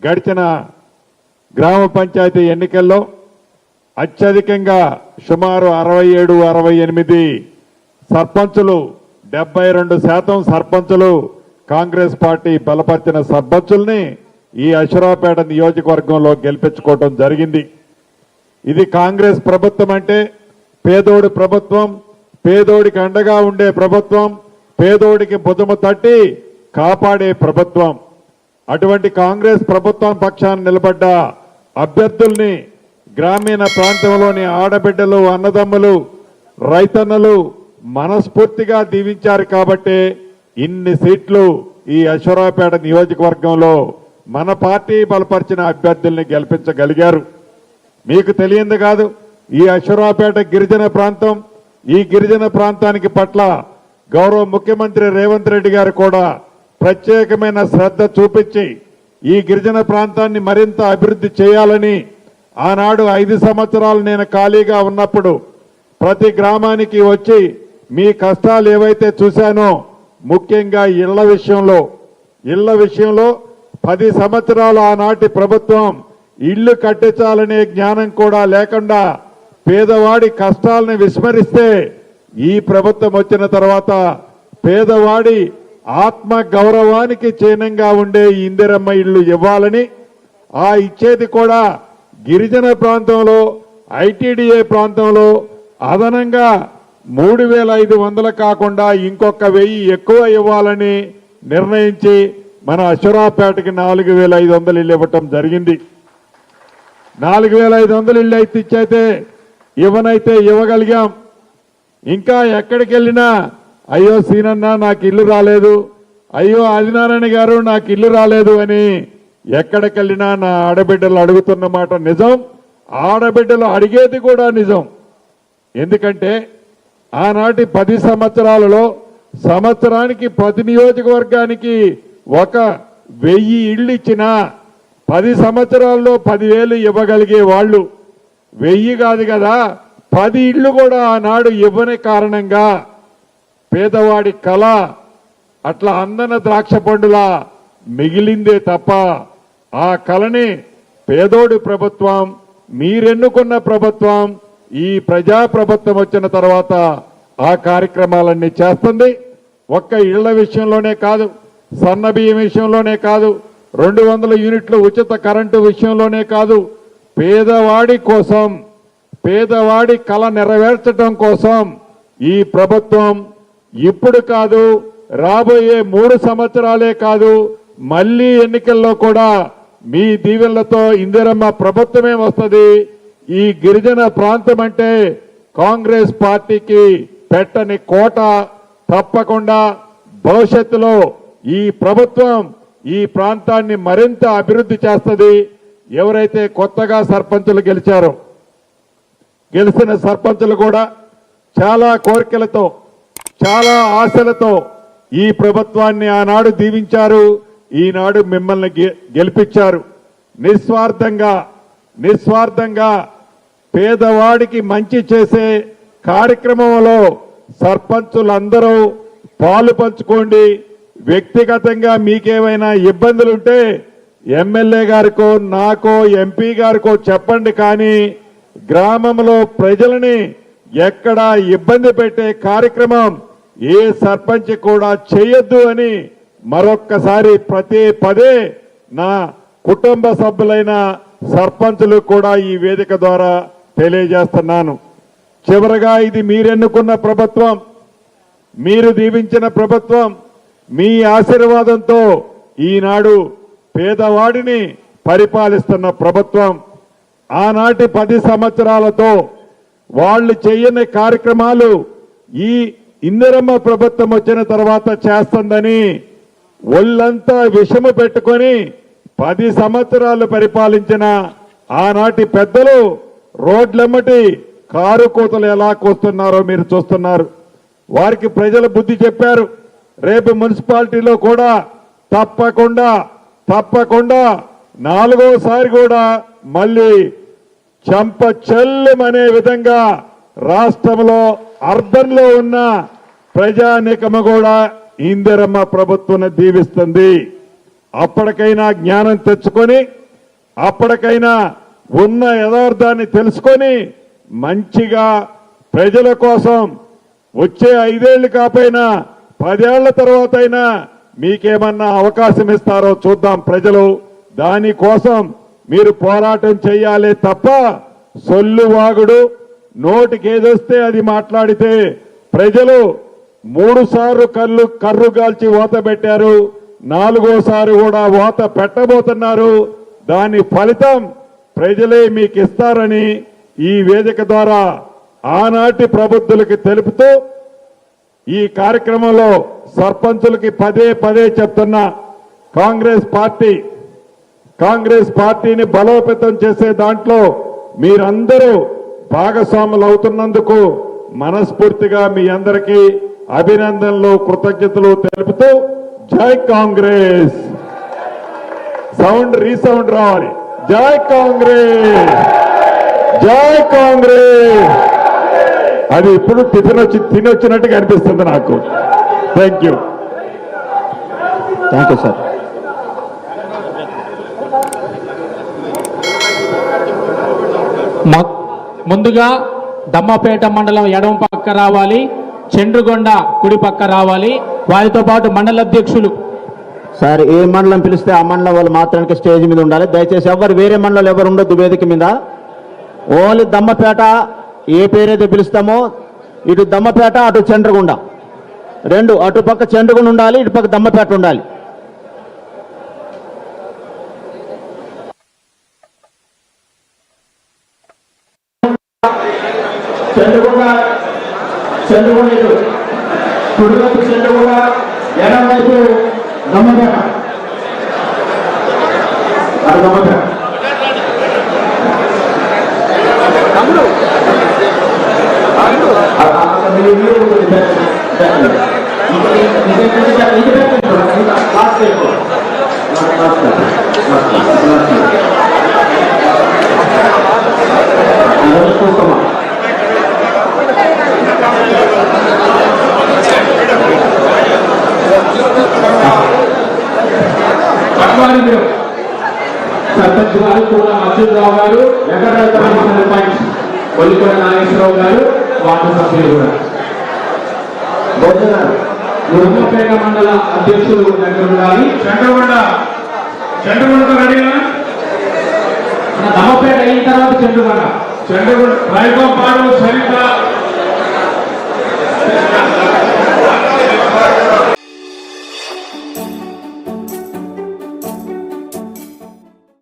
గడిచిన గ్రామ పంచాయతీ ఎన్నికల్లో అత్యధికంగా సుమారు 67-68 సర్పంచులు 72% సర్పంచులు కాంగ్రెస్ పార్టీ బలపరిచిన సర్పంచుల్ని ఈ అశ్వరావుపేట నియోజకవర్గంలో గెలిపించుకోవడం జరిగింది. ఇది కాంగ్రెస్ ప్రభుత్వం అంటే పేదోడి ప్రభుత్వం, పేదోడికి అండగా ఉండే ప్రభుత్వం, పేదోడికి భుజము తట్టి కాపాడే ప్రభుత్వం. అటువంటి కాంగ్రెస్ ప్రభుత్వం పక్షాన నిలబడ్డ అభ్యర్థుల్ని గ్రామీణ ప్రాంతంలోని ఆడబిడ్డలు, అన్నదమ్ములు, రైతన్నలు మనస్ఫూర్తిగా దీవించారు కాబట్టి ఇన్ని సీట్లు ఈ అశ్వరావుపేట నియోజకవర్గంలో మన పార్టీ బలపరిచిన అభ్యర్థుల్ని గెలిపించగలిగారు. మీకు తెలియంది కాదు, ఈ అశ్వరావుపేట గిరిజన ప్రాంతం, ఈ గిరిజన ప్రాంతానికి పట్ల గౌరవ ముఖ్యమంత్రి రేవంత్ రెడ్డి గారు కూడా ప్రత్యేకమైన శ్రద్ధ చూపించి ఈ గిరిజన ప్రాంతాన్ని మరింత అభివృద్ధి చేయాలని ఆనాడు 5 సంవత్సరాలు నేను ఖాళీగా ఉన్నప్పుడు ప్రతి గ్రామానికి వచ్చి మీ కష్టాలు ఏవైతే చూశానో ముఖ్యంగా ఇళ్ల విషయంలో 10 సంవత్సరాలు ఆనాటి ప్రభుత్వం ఇళ్లు కట్టించాలనే జ్ఞానం కూడా లేకుండా పేదవాడి కష్టాలను విస్మరిస్తే ఈ ప్రభుత్వం వచ్చిన తర్వాత పేదవాడి ఆత్మ గౌరవానికి చిహ్నంగా ఉండే ఇందిరమ్మ ఇళ్లు ఇవ్వాలని, ఆ ఇచ్చేది కూడా గిరిజన ప్రాంతంలో ఐటీడీఏ ప్రాంతంలో అదనంగా 3,500 కాకుండా ఇంకొక 1000 ఎక్కువ ఇవ్వాలని నిర్ణయించి మన అశ్వరావుపేటకి 4,500 ఇల్లు ఇవ్వటం జరిగింది. 4,500 ఇల్లు అయితే ఇచ్చైతే ఇవ్వగలిగాం. ఇంకా ఎక్కడికి వెళ్ళినా అయ్యో సీనన్న నాకు ఇల్లు రాలేదు, అయ్యో ఆదినారాయణ గారు నాకు ఇల్లు రాలేదు అని ఎక్కడికెళ్ళినా నా ఆడబిడ్డలు అడుగుతున్న మాట నిజం, ఆడబిడ్డలు అడిగేది కూడా నిజం. ఎందుకంటే ఆనాటి 10 సంవత్సరాలలో సంవత్సరానికి ప్రతి నియోజకవర్గానికి 1,000 ఇళ్ళు ఇచ్చినా 10 సంవత్సరాల్లో 10,000 ఇవ్వగలిగే వాళ్ళు 1000 కాదు కదా 10 ఇళ్ళు కూడా ఆనాడు ఇవ్వని కారణంగా పేదవాడి కళ అట్లా అందన ద్రాక్ష పండులా మిగిలిందే తప్ప ఆ కళని పేదోడి ప్రభుత్వం, మీరెన్నుకున్న ప్రభుత్వం, ఈ ప్రజా ప్రభుత్వం వచ్చిన తర్వాత ఆ కార్యక్రమాలన్నీ చేస్తుంది. ఒక్క ఇళ్ల విషయంలోనే కాదు, సన్న బియ్యం విషయంలోనే కాదు, 200 యూనిట్ల ఉచిత కరెంటు విషయంలోనే కాదు, పేదవాడి కోసం, పేదవాడి కళ నెరవేర్చడం కోసం ఈ ప్రభుత్వం ఇప్పుడు కాదు రాబోయే 3 సంవత్సరాలే కాదు మళ్ళీ ఎన్నికల్లో కూడా మీ దీవెనలతో ఇందిరమ్మ ప్రభుత్వమే వస్తుంది. ఈ గిరిజన ప్రాంతం అంటే కాంగ్రెస్ పార్టీకి పెట్టని కోట. తప్పకుండా భవిష్యత్తులో ఈ ప్రభుత్వం ఈ ప్రాంతాన్ని మరింత అభివృద్ధి చేస్తుంది. ఎవరైతే కొత్తగా సర్పంచులు గెలిచారో, గెలిచిన సర్పంచులు కూడా చాలా కోరికలతో, చాలా ఆశలతో ఈ ప్రభుత్వాన్ని ఆనాడు దీవించారు, ఈనాడు మిమ్మల్ని గెలిపించారు. నిస్వార్థంగా పేదవాడికి మంచి చేసే కార్యక్రమంలో సర్పంచులందరూ పాలు పంచుకోండి. వ్యక్తిగతంగా మీకేమైనా ఇబ్బందులుంటే ఎమ్మెల్యే గారికో, నాకో, ఎంపీ గారికో చెప్పండి. కానీ గ్రామంలో ప్రజలని ఎక్కడా ఇబ్బంది పెట్టే కార్యక్రమం ఏ సర్పంచ్ కూడా చేయొద్దు అని మరొక్కసారి పదే నా కుటుంబ సభ్యులైన సర్పంచులు కూడా ఈ వేదిక ద్వారా తెలియజేస్తున్నాను. చివరగా ఇది మీరెన్నుకున్న ప్రభుత్వం, మీరు దీవించిన ప్రభుత్వం, మీ ఆశీర్వాదంతో ఈనాడు పేదవాడిని పరిపాలిస్తున్న ప్రభుత్వం. ఆనాటి 10 సంవత్సరాలతో వాళ్ళు చేయని కార్యక్రమాలు ఈ ఇందిరమ్మ ప్రభుత్వం వచ్చిన తర్వాత చేస్తుందని ఒళ్ళంతా విషము పెట్టుకొని 10 సంవత్సరాలు పరిపాలించిన ఆనాటి పెద్దలు రోడ్లెమ్మటి కారు కూతలు ఎలా కూస్తున్నారో మీరు చూస్తున్నారు. వారికి ప్రజలు బుద్ధి చెప్పారు. రేపు మున్సిపాలిటీలో కూడా తప్పకుండా 4వసారి కూడా మళ్ళీ చెంప చెల్లమనే విధంగా రాష్ట్రంలో అర్బన్ లో ఉన్న ప్రజానీకము కూడా ఇందిరమ్మ ప్రభుత్వాన్ని దీవిస్తుంది. అప్పటికైనా జ్ఞానం తెచ్చుకొని అప్పటికైనా ఉన్న యథార్థాన్ని తెలుసుకొని మంచిగా ప్రజల కోసం వచ్చే 5 ఏళ్లు కాపోయినా 10 ఏళ్ల తర్వాత అయినా మీకేమన్నా అవకాశం ఇస్తారో చూద్దాం ప్రజలు. దానికోసం మీరు పోరాటం చేయాలి తప్ప సొల్లువాగుడు నోటికి ఏదొస్తే అది మాట్లాడితే ప్రజలు 3 సార్లు కర్రు గాల్చి ఓత పెట్టారు, 4వసారి కూడా ఓత పెట్టబోతున్నారు. దాని ఫలితం ప్రజలే మీకు ఇస్తారని ఈ వేదిక ద్వారా ఆనాటి ప్రబుద్ధులకి తెలుపుతూ ఈ కార్యక్రమంలో సర్పంచులకి పదే చెప్తున్నా, కాంగ్రెస్ పార్టీని బలోపేతం చేసే దాంట్లో మీరందరూ భాగస్వాములు అవుతున్నందుకు మనస్ఫూర్తిగా మీ అందరికీ అభినందనలు కృతజ్ఞతలు తెలుపుతూ జై కాంగ్రెస్ రీసౌండ్ రావాలి. జై కాంగ్రెస్, జై కాంగ్రెస్. అది ఇప్పుడు తినొచ్చినట్టుగా అనిపిస్తుంది నాకు. Thank you sir. ముందుగా దమ్మపేట మండలం ఎడమ పక్క రావాలి, చండ్రుగొండ కుడి పక్క రావాలి. వారితో పాటు మండల అధ్యక్షులు సార్ ఏ మండలం పిలిస్తే ఆ మండలం వాళ్ళు మాత్రానికి స్టేజ్ మీద ఉండాలి. దయచేసి ఎవరు వేరే మండలం ఎవరు ఉండొద్దు వేదిక మీద. ఓన్లీ దమ్మపేట ఏ పేరైతే పిలుస్తామో ఇటు దమ్మపేట అటు చండ్రగుండ 2 అటు పక్క చండ్రగుండ ఉండాలి, ఇటు పక్క దమ్మపేట ఉండాలి. చంద్రగుండ ఇటు కుడివైపు చంద్రగుండ, ఎడమవైపు దమ్మపేట. అది దమ్మపేట. సర్పంచ్ గారు కూడా అచ్యుతరావు గారు, కొల్లికొండ నాగేశ్వరరావు గారు, వార్డు సభ్యులు కూడా. దమ్మపేట మండల అధ్యక్షులు దగ్గర ఉండాలి. చంద్రగుండ రెడీనా? దమ్మపేట అయిన తర్వాత చంద్రగుండ రైతు పాడు సరిత